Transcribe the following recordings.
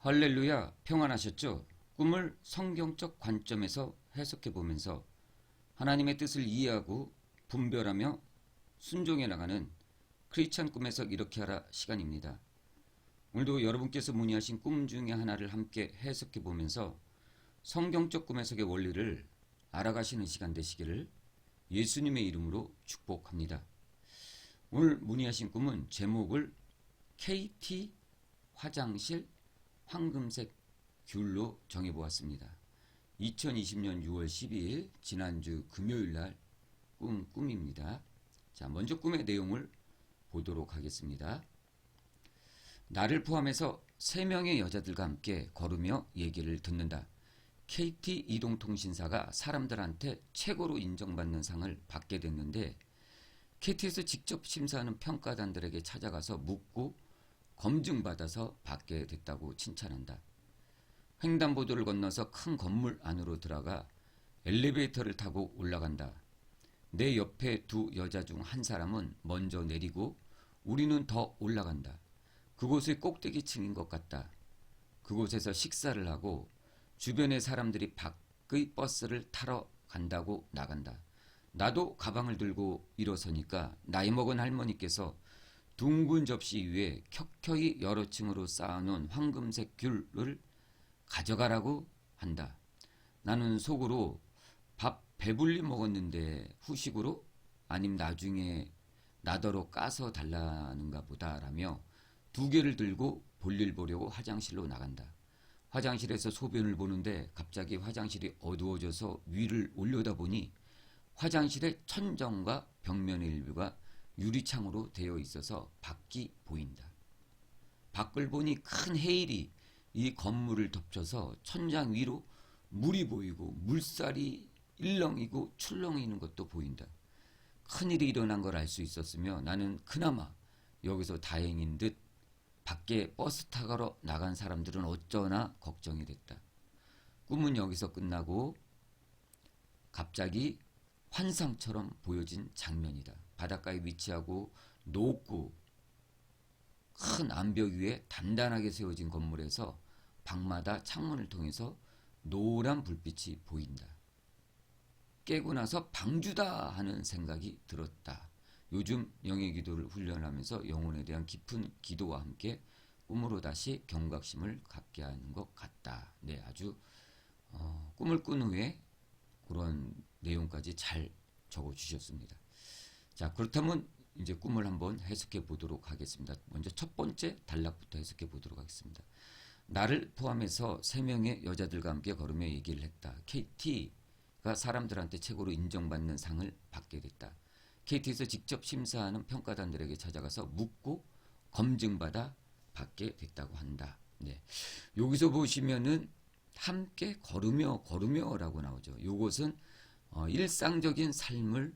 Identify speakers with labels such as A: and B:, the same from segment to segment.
A: 할렐루야, 평안하셨죠? 꿈을 성경적 관점에서 해석해 보면서 하나님의 뜻을 이해하고 분별하며 순종해 나가는 크리스찬 꿈에서 이렇게 하라 시간입니다. 오늘도 여러분께서 문의하신 꿈 중에 하나를 함께 해석해 보면서 성경적 꿈 해석의 원리를 알아가시는 시간 되시기를 예수님의 이름으로 축복합니다. 오늘 문의하신 꿈은 제목을 KT 화장실 황금색 귤로 정해보았습니다. 2020년 6월 12일 지난주 금요일날 꿈입니다. 자, 먼저 꿈의 내용을 보도록 하겠습니다. 나를 포함해서 3명의 여자들과 함께 걸으며 얘기를 듣는다. KT 이동통신사가 사람들한테 최고로 인정받는 상을 받게 됐는데 KT에서 직접 심사하는 평가단들에게 찾아가서 묻고 검증받아서 받게 됐다고 칭찬한다. 횡단보도를 건너서 큰 건물 안으로 들어가 엘리베이터를 타고 올라간다. 내 옆에 두 여자 중 한 사람은 먼저 내리고 우리는 더 올라간다. 그곳의 꼭대기층인 것 같다. 그곳에서 식사를 하고 주변의 사람들이 밖의 버스를 타러 간다고 나간다. 나도 가방을 들고 일어서니까 나이 먹은 할머니께서 둥근 접시 위에 켜켜이 여러 층으로 쌓아놓은 황금색 귤을 가져가라고 한다. 나는 속으로 밥 배불리 먹었는데 후식으로? 아님 나중에 나더러 까서 달라는가 보다라며 2개를 들고 볼일 보려고 화장실로 나간다. 화장실에서 소변을 보는데 갑자기 화장실이 어두워져서 위를 올려다보니 화장실의 천정과 벽면의 일부가 유리창으로 되어 있어서 밖이 보인다. 밖을 보니 큰 해일이 이 건물을 덮쳐서 천장 위로 물이 보이고 물살이 일렁이고 출렁이는 것도 보인다. 큰일이 일어난 걸 알 수 있었으며 나는 그나마 여기서 다행인 듯 밖에 버스 타러 나간 사람들은 어쩌나 걱정이 됐다. 꿈은 여기서 끝나고 갑자기 환상처럼 보여진 장면이다. 바닷가에 위치하고 높고 큰 암벽 위에 단단하게 세워진 건물에서 방마다 창문을 통해서 노란 불빛이 보인다. 깨고 나서 방주다 하는 생각이 들었다. 요즘 영의 기도를 훈련하면서 영혼에 대한 깊은 기도와 함께 꿈으로 다시 경각심을 갖게 하는 것 같다. 네, 아주 꿈을 꾼 후에 그런 내용까지 잘 적어주셨습니다. 자, 그렇다면 이제 꿈을 한번 해석해 보도록 하겠습니다. 먼저 첫 번째 단락부터 해석해 보도록 하겠습니다. 나를 포함해서 3명의 여자들과 함께 걸으며 얘기를 했다. KT가 사람들한테 최고로 인정받는 상을 받게 됐다. KT에서 직접 심사하는 평가단들에게 찾아가서 묻고 검증받아 받게 됐다고 한다. 네. 여기서 보시면은 함께 걸으며라고 나오죠. 이것은 일상적인 삶을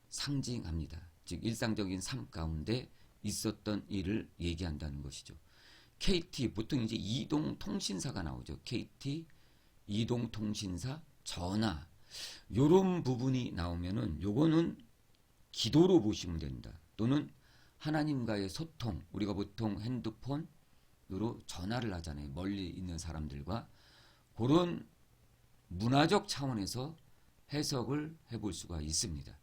A: 상징합니다. 즉 일상적인 삶 가운데 있었던 일을 얘기한다는 것이죠. KT 보통 이제 이동통신사가 나오죠. KT 이동통신사 전화 요런 부분이 나오면은 요거는 기도로 보시면 된다. 또는 하나님과의 소통, 우리가 보통 핸드폰으로 전화를 하잖아요. 멀리 있는 사람들과 그런 문화적 차원에서 해석을 해볼 수가 있습니다.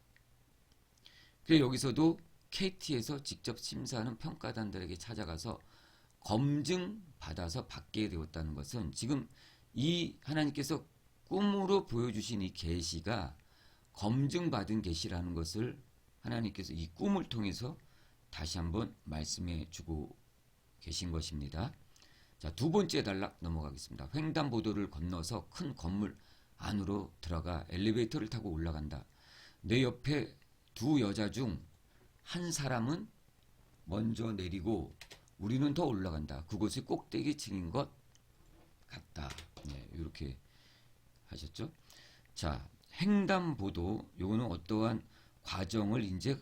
A: 그래서 여기서도 KT에서 직접 심사하는 평가단들에게 찾아가서 검증받아서 받게 되었다는 것은 지금 이 하나님께서 꿈으로 보여주신 이 계시가 검증받은 계시라는 것을 하나님께서 이 꿈을 통해서 다시 한번 말씀해 주고 계신 것입니다. 자, 두 번째 단락 넘어가겠습니다. 횡단보도를 건너서 큰 건물 안으로 들어가 엘리베이터를 타고 올라간다. 내 옆에 두 여자 중 한 사람은 먼저 내리고 우리는 더 올라간다. 그곳이 꼭대기층인 것 같다. 네, 이렇게 하셨죠. 자, 횡단보도 요거는 어떠한 과정을 이제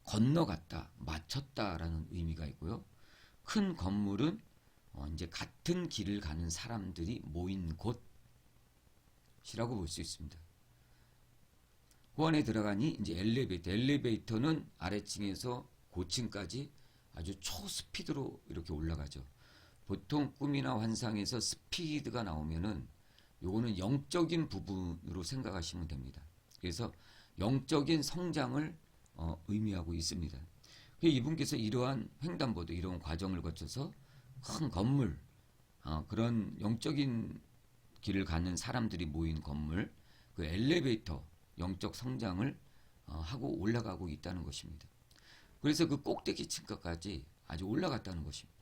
A: 건너갔다, 마쳤다라는 의미가 있고요. 큰 건물은 이제 같은 길을 가는 사람들이 모인 곳이라고 볼 수 있습니다. 그 안에 들어가니 이제 엘리베이터는 아래층에서 고층까지 아주 초스피드로 이렇게 올라가죠. 보통 꿈이나 환상에서 스피드가 나오면은 요거는 영적인 부분으로 생각하시면 됩니다. 그래서 영적인 성장을 의미하고 있습니다. 이분께서 이러한 횡단보도 이런 과정을 거쳐서 큰 건물, 그런 영적인 길을 가는 사람들이 모인 건물, 그 엘리베이터, 영적 성장을 하고 올라가고 있다는 것입니다. 그래서 그 꼭대기 층까지 아주 올라갔다는 것입니다.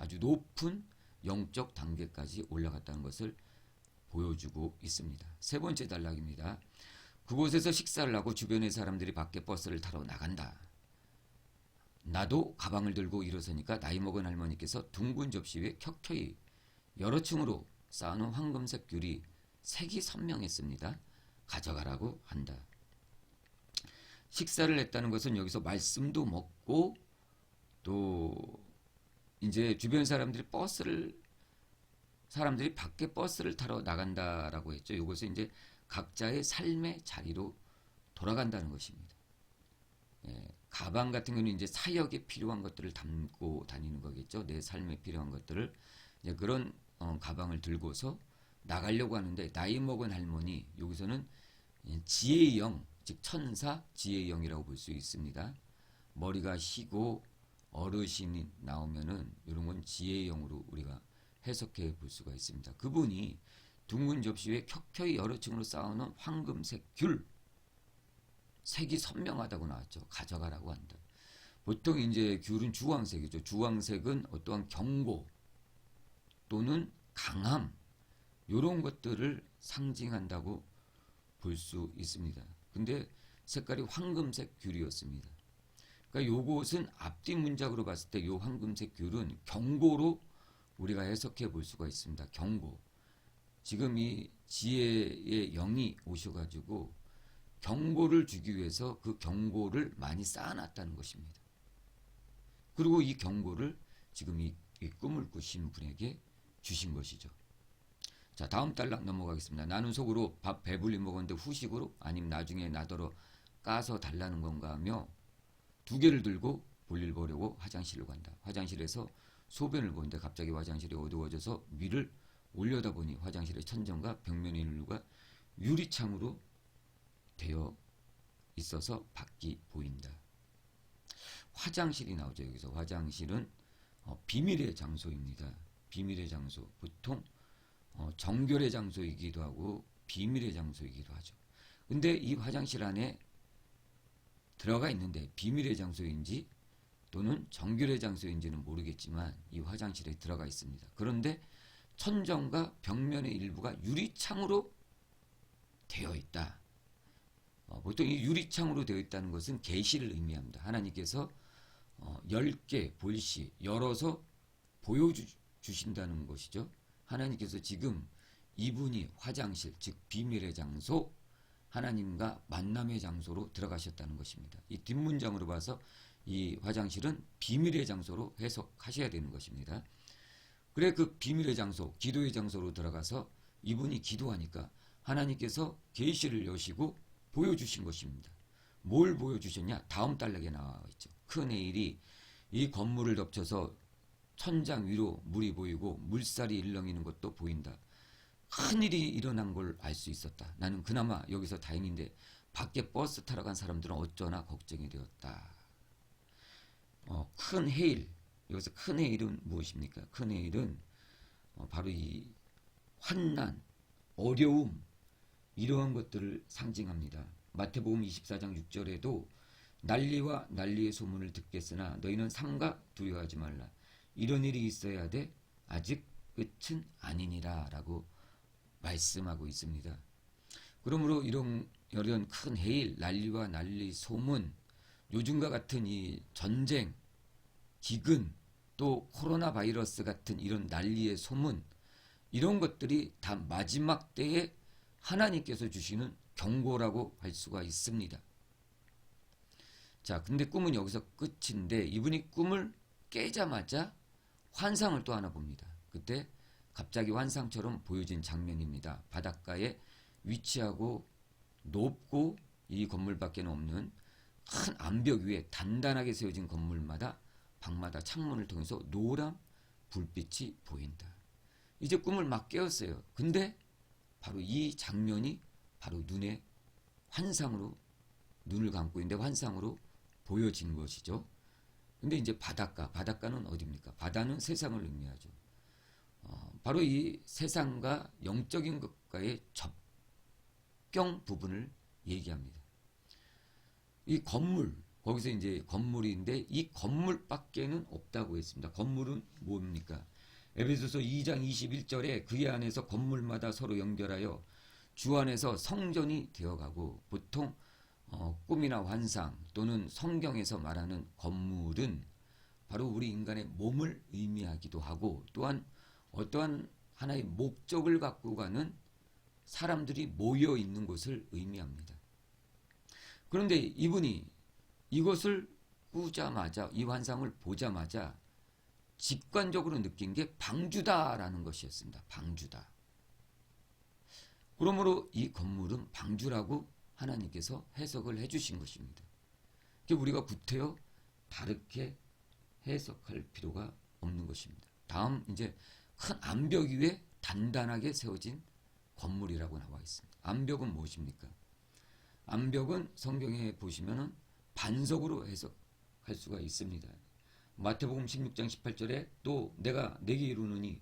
A: 아주 높은 영적 단계까지 올라갔다는 것을 보여주고 있습니다. 세 번째 단락입니다. 그곳에서 식사를 하고 주변의 사람들이 밖에 버스를 타러 나간다. 나도 가방을 들고 일어서니까 나이 먹은 할머니께서 둥근 접시 위에 켜켜이 여러 층으로 쌓아놓은 황금색 귤이 색이 선명했습니다. 가져가라고 한다. 식사를 했다는 것은 여기서 말씀도 먹고 또 이제 주변 사람들이 밖에 버스를 타러 나간다라고 했죠. 이것은 이제 각자의 삶의 자리로 돌아간다는 것입니다. 가방 같은 경우는 이제 사역에 필요한 것들을 담고 다니는 거겠죠. 내 삶에 필요한 것들을 이제 그런 가방을 들고서 나가려고 하는데 나이 먹은 할머니 여기서는 지혜의 영, 즉 천사 지혜의 영이라고 볼 수 있습니다. 머리가 희고 어르신이 나오면은 이런 건 지혜의 영으로 우리가 해석해 볼 수가 있습니다. 그분이 둥근 접시 위에 켜켜이 여러 층으로 쌓아놓은 황금색 귤, 색이 선명하다고 나왔죠. 가져가라고 한다. 보통 이제 귤은 주황색이죠. 주황색은 어떠한 경고 또는 강함 이런 것들을 상징한다고 볼 수 있습니다. 근데 색깔이 황금색 귤이었습니다. 그러니까 요것은 앞뒤 문장으로 봤을 때 요 황금색 귤은 경고로 우리가 해석해 볼 수가 있습니다. 경고. 지금 이 지혜의 영이 오셔가지고 경고를 주기 위해서 그 경고를 많이 쌓아놨다는 것입니다. 그리고 이 경고를 지금 이 꿈을 꾸신 분에게 주신 것이죠. 자, 다음 단락 넘어가겠습니다. 나는 속으로 밥 배불리 먹었는데 후식으로 아니면 나중에 나더러 까서 달라는 건가 하며 두 개를 들고 볼일 보려고 화장실로 간다. 화장실에서 소변을 보는데 갑자기 화장실이 어두워져서 위를 올려다보니 화장실의 천정과 벽면의 일루가 유리창으로 되어 있어서 밖이 보인다. 화장실이 나오죠. 여기서 화장실은 비밀의 장소입니다. 비밀의 장소. 보통 정결의 장소이기도 하고 비밀의 장소이기도 하죠. 근데 이 화장실 안에 들어가 있는데 비밀의 장소인지 또는 정결의 장소인지는 모르겠지만 이 화장실에 들어가 있습니다. 그런데 천정과 벽면의 일부가 유리창으로 되어 있다. 보통 이 유리창으로 되어 있다는 것은 계시를 의미합니다. 하나님께서 10개 볼시 열어서 보여주신다는 것이죠. 하나님께서 지금 이분이 화장실, 즉 비밀의 장소, 하나님과 만남의 장소로 들어가셨다는 것입니다. 이 뒷문장으로 봐서 이 화장실은 비밀의 장소로 해석하셔야 되는 것입니다. 그래 그 비밀의 장소, 기도의 장소로 들어가서 이분이 기도하니까 하나님께서 계시를 여시고 보여주신 것입니다. 뭘 보여주셨냐? 다음 단락에 나와 있죠. 큰 해일이 이 건물을 덮쳐서 천장 위로 물이 보이고 물살이 일렁이는 것도 보인다. 큰일이 일어난 걸 알 수 있었다. 나는 그나마 여기서 다행인데 밖에 버스 타러 간 사람들은 어쩌나 걱정이 되었다. 큰 해일. 여기서 큰 해일은 무엇입니까? 큰 해일은 바로 이 환난, 어려움 이러한 것들을 상징합니다. 마태복음 24장 6절에도 난리와 난리의 소문을 듣겠으나 너희는 삼가 두려워하지 말라. 이런 일이 있어야 돼. 아직 끝은 아니니라 라고 말씀하고 있습니다. 그러므로 이런 큰 해일, 난리와 난리 소문, 요즘과 같은 이 전쟁, 기근, 또 코로나 바이러스 같은 이런 난리의 소문, 이런 것들이 다 마지막 때에 하나님께서 주시는 경고라고 할 수가 있습니다. 자, 근데 꿈은 여기서 끝인데 이분이 꿈을 깨자마자 환상을 또 하나 봅니다. 그때 갑자기 환상처럼 보여진 장면입니다. 바닷가에 위치하고 높고 이 건물밖에 없는 큰 암벽 위에 단단하게 세워진 건물마다 방마다 창문을 통해서 노란 불빛이 보인다. 이제 꿈을 막 깨었어요. 근데 바로 이 장면이 바로 눈에 환상으로, 눈을 감고 있는데 환상으로 보여진 것이죠. 근데 이제 바닷가는 어디입니까? 바다는 세상을 의미하죠. 바로 이 세상과 영적인 것과의 접경 부분을 얘기합니다. 이 건물, 거기서 이제 건물인데 이 건물밖에는 없다고 했습니다. 건물은 뭡니까? 에베소서 2장 21절에 그의 안에서 건물마다 서로 연결하여 주 안에서 성전이 되어가고, 보통 꿈이나 환상 또는 성경에서 말하는 건물은 바로 우리 인간의 몸을 의미하기도 하고, 또한 어떠한 하나의 목적을 갖고 가는 사람들이 모여 있는 곳을 의미합니다. 그런데 이분이 이것을 꾸자마자, 이 환상을 보자마자 직관적으로 느낀 게 방주다라는 것이었습니다. 방주다. 그러므로 이 건물은 방주라고 하나님께서 해석을 해주신 것입니다. 우리가 구태여 다르게 해석할 필요가 없는 것입니다. 다음, 이제 큰 암벽 위에 단단하게 세워진 건물이라고 나와 있습니다. 암벽은 무엇입니까? 암벽은 성경에 보시면은 반석으로 해석할 수가 있습니다. 마태복음 16장 18절에 또 내가 내게 이르노니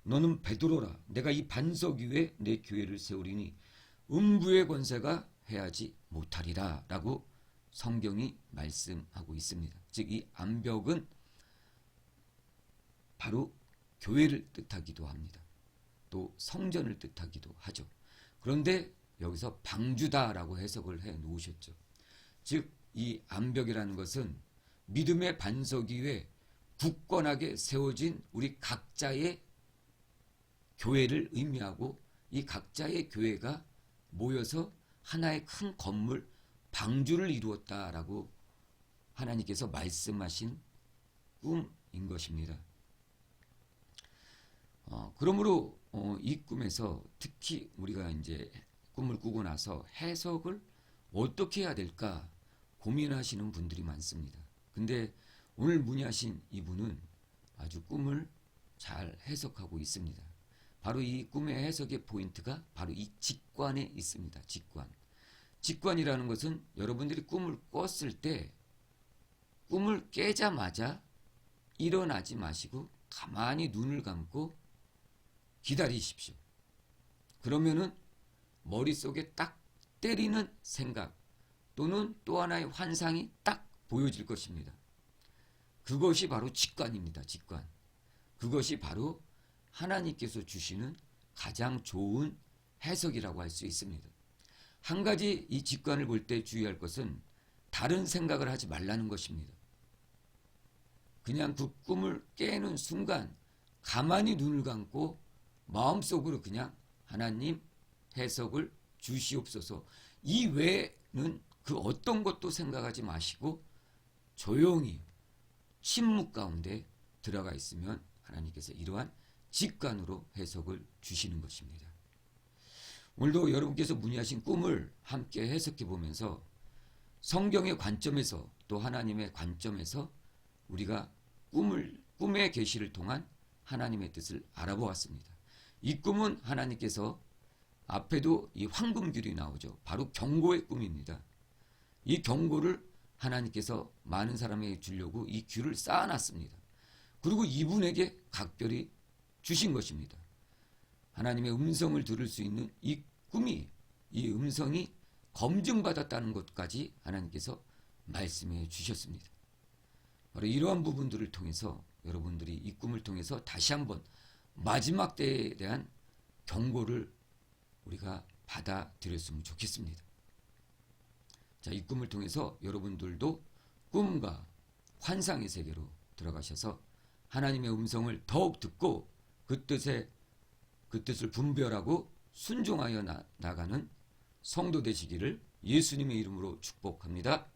A: 너는 베드로라, 내가 이 반석 위에 내 교회를 세우리니 음부의 권세가 해하지 못하리라 라고 성경이 말씀하고 있습니다. 즉 이 암벽은 바로 교회를 뜻하기도 합니다. 또 성전을 뜻하기도 하죠. 그런데 여기서 방주다라고 해석을 해 놓으셨죠. 즉 이 암벽이라는 것은 믿음의 반석 위에 굳건하게 세워진 우리 각자의 교회를 의미하고, 이 각자의 교회가 모여서 하나의 큰 건물, 방주를 이루었다라고 하나님께서 말씀하신 꿈인 것입니다. 그러므로 이 꿈에서 특히 우리가 이제 꿈을 꾸고 나서 해석을 어떻게 해야 될까 고민하시는 분들이 많습니다. 근데 오늘 문의하신 이분은 아주 꿈을 잘 해석하고 있습니다. 바로 이 꿈의 해석의 포인트가 바로 이 직관에 있습니다. 직관. 직관이라는 것은 여러분들이 꿈을 꿨을 때 꿈을 깨자마자 일어나지 마시고 가만히 눈을 감고 기다리십시오. 그러면은 머릿속에 딱 때리는 생각 또는 또 하나의 환상이 딱 보여질 것입니다. 그것이 바로 직관입니다. 직관. 그것이 바로 하나님께서 주시는 가장 좋은 해석이라고 할 수 있습니다. 한 가지 이 직관을 볼 때 주의할 것은 다른 생각을 하지 말라는 것입니다. 그냥 그 꿈을 깨는 순간 가만히 눈을 감고 마음속으로 그냥 하나님 해석을 주시옵소서, 이 외에는 그 어떤 것도 생각하지 마시고 조용히 침묵 가운데 들어가 있으면 하나님께서 이러한 직관으로 해석을 주시는 것입니다. 오늘도 여러분께서 문의하신 꿈을 함께 해석해 보면서 성경의 관점에서 또 하나님의 관점에서 우리가 꿈의 계시를 통한 하나님의 뜻을 알아보았습니다. 이 꿈은 하나님께서, 앞에도 이 황금귤이 나오죠. 바로 경고의 꿈입니다. 이 경고를 하나님께서 많은 사람에게 주려고 이 귤을 쌓아놨습니다. 그리고 이분에게 각별히 주신 것입니다. 하나님의 음성을 들을 수 있는 이 꿈이, 이 음성이 검증받았다는 것까지 하나님께서 말씀해 주셨습니다. 바로 이러한 부분들을 통해서 여러분들이 이 꿈을 통해서 다시 한번 마지막 때에 대한 경고를 우리가 받아들였으면 좋겠습니다. 자, 이 꿈을 통해서 여러분들도 꿈과 환상의 세계로 들어가셔서 하나님의 음성을 더욱 듣고 그 뜻을 분별하고 순종하여 나가는 성도 되시기를 예수님의 이름으로 축복합니다.